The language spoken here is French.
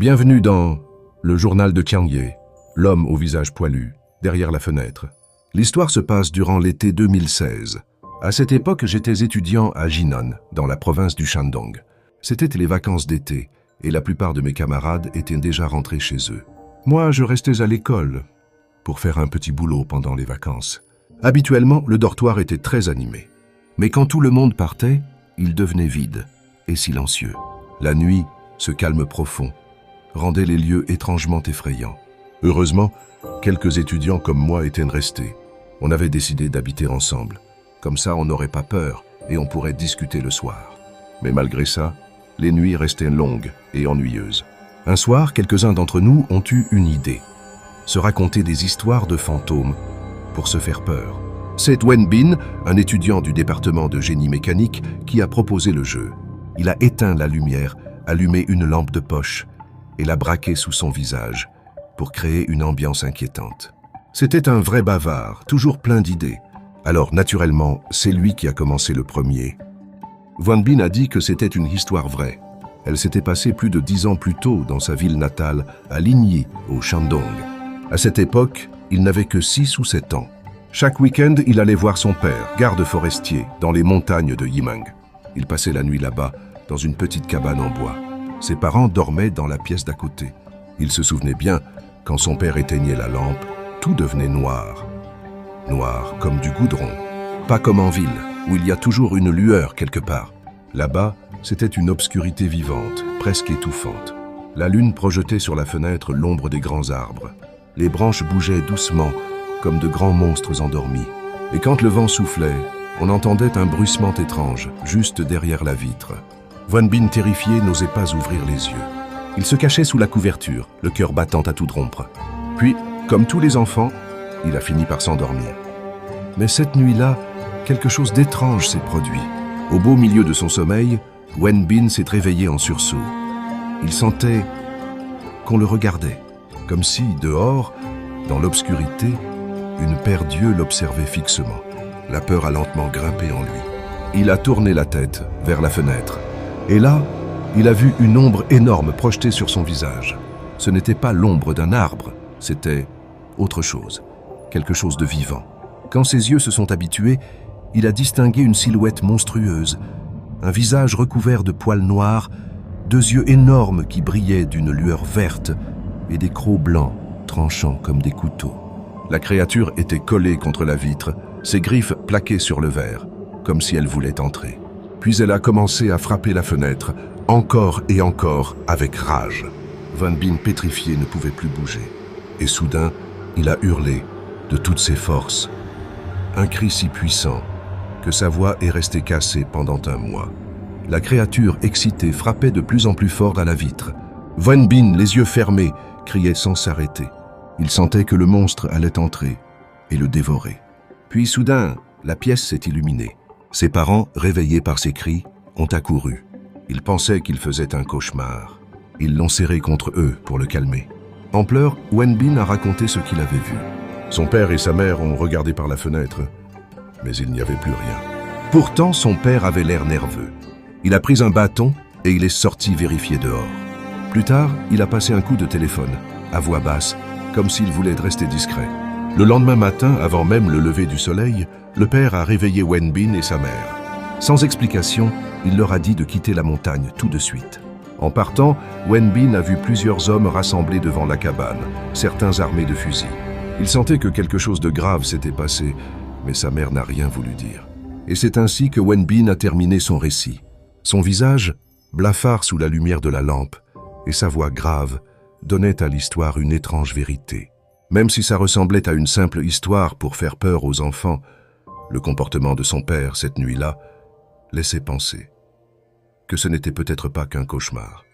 Bienvenue dans le journal de Tiangyé, l'homme au visage poilu, derrière la fenêtre. L'histoire se passe durant l'été 2016. À cette époque, j'étais étudiant à Jinan, dans la province du Shandong. C'étaient les vacances d'été, et la plupart de mes camarades étaient déjà rentrés chez eux. Moi, je restais à l'école pour faire un petit boulot pendant les vacances. Habituellement, le dortoir était très animé. Mais quand tout le monde partait, il devenait vide et silencieux. La nuit, ce calme profond, rendait les lieux étrangement effrayants. Heureusement, quelques étudiants comme moi étaient restés. On avait décidé d'habiter ensemble. Comme ça, on n'aurait pas peur et on pourrait discuter le soir. Mais malgré ça, les nuits restaient longues et ennuyeuses. Un soir, quelques-uns d'entre nous ont eu une idée. Se raconter des histoires de fantômes pour se faire peur. C'est Wen Bin, un étudiant du département de génie mécanique, qui a proposé le jeu. Il a éteint la lumière, allumé une lampe de poche et l'a braquée sous son visage pour créer une ambiance inquiétante. C'était un vrai bavard, toujours plein d'idées. Alors, naturellement, c'est lui qui a commencé le premier. Wen Bin a dit que c'était une histoire vraie. Elle s'était passée plus de 10 ans plus tôt dans sa ville natale, à Linyi, au Shandong. À cette époque, il n'avait que 6 ou 7 ans. Chaque week-end, il allait voir son père, garde forestier, dans les montagnes de Yimeng. Il passait la nuit là-bas, dans une petite cabane en bois. Ses parents dormaient dans la pièce d'à côté. Il se souvenait bien, quand son père éteignait la lampe, tout devenait noir. Noir comme du goudron. Pas comme en ville, où il y a toujours une lueur quelque part. Là-bas, c'était une obscurité vivante, presque étouffante. La lune projetait sur la fenêtre l'ombre des grands arbres. Les branches bougeaient doucement, comme de grands monstres endormis. Et quand le vent soufflait, on entendait un bruissement étrange, juste derrière la vitre. Wen Bin, terrifié, n'osait pas ouvrir les yeux. Il se cachait sous la couverture, le cœur battant à toute rompre. Puis, comme tous les enfants, il a fini par s'endormir. Mais cette nuit-là, quelque chose d'étrange s'est produit. Au beau milieu de son sommeil, Wen Bin s'est réveillé en sursaut. Il sentait qu'on le regardait, comme si, dehors, dans l'obscurité, une paire d'yeux l'observait fixement. La peur a lentement grimpé en lui. Il a tourné la tête vers la fenêtre. Et là, il a vu une ombre énorme projetée sur son visage. Ce n'était pas l'ombre d'un arbre, c'était autre chose, quelque chose de vivant. Quand ses yeux se sont habitués, il a distingué une silhouette monstrueuse, un visage recouvert de poils noirs, 2 yeux énormes qui brillaient d'une lueur verte et des crocs blancs tranchant comme des couteaux. La créature était collée contre la vitre, ses griffes plaquées sur le verre, comme si elle voulait entrer. Puis elle a commencé à frapper la fenêtre, encore et encore, avec rage. Wen Bin, pétrifié, ne pouvait plus bouger. Et soudain, il a hurlé, de toutes ses forces. Un cri si puissant que sa voix est restée cassée pendant un mois. La créature, excitée, frappait de plus en plus fort à la vitre. Wen Bin, les yeux fermés, criait sans s'arrêter. Il sentait que le monstre allait entrer et le dévorer. Puis soudain, la pièce s'est illuminée. Ses parents, réveillés par ses cris, ont accouru. Ils pensaient qu'il faisait un cauchemar. Ils l'ont serré contre eux pour le calmer. En pleurs, Wen Bin a raconté ce qu'il avait vu. Son père et sa mère ont regardé par la fenêtre, mais il n'y avait plus rien. Pourtant, son père avait l'air nerveux. Il a pris un bâton et il est sorti vérifier dehors. Plus tard, il a passé un coup de téléphone, à voix basse, comme s'il voulait rester discret. Le lendemain matin, avant même le lever du soleil, le père a réveillé Wen Bin et sa mère. Sans explication, il leur a dit de quitter la montagne tout de suite. En partant, Wen Bin a vu plusieurs hommes rassemblés devant la cabane, certains armés de fusils. Il sentait que quelque chose de grave s'était passé, mais sa mère n'a rien voulu dire. Et c'est ainsi que Wen Bin a terminé son récit. Son visage, blafard sous la lumière de la lampe, et sa voix grave, donnaient à l'histoire une étrange vérité. Même si ça ressemblait à une simple histoire pour faire peur aux enfants, le comportement de son père cette nuit-là laissait penser que ce n'était peut-être pas qu'un cauchemar.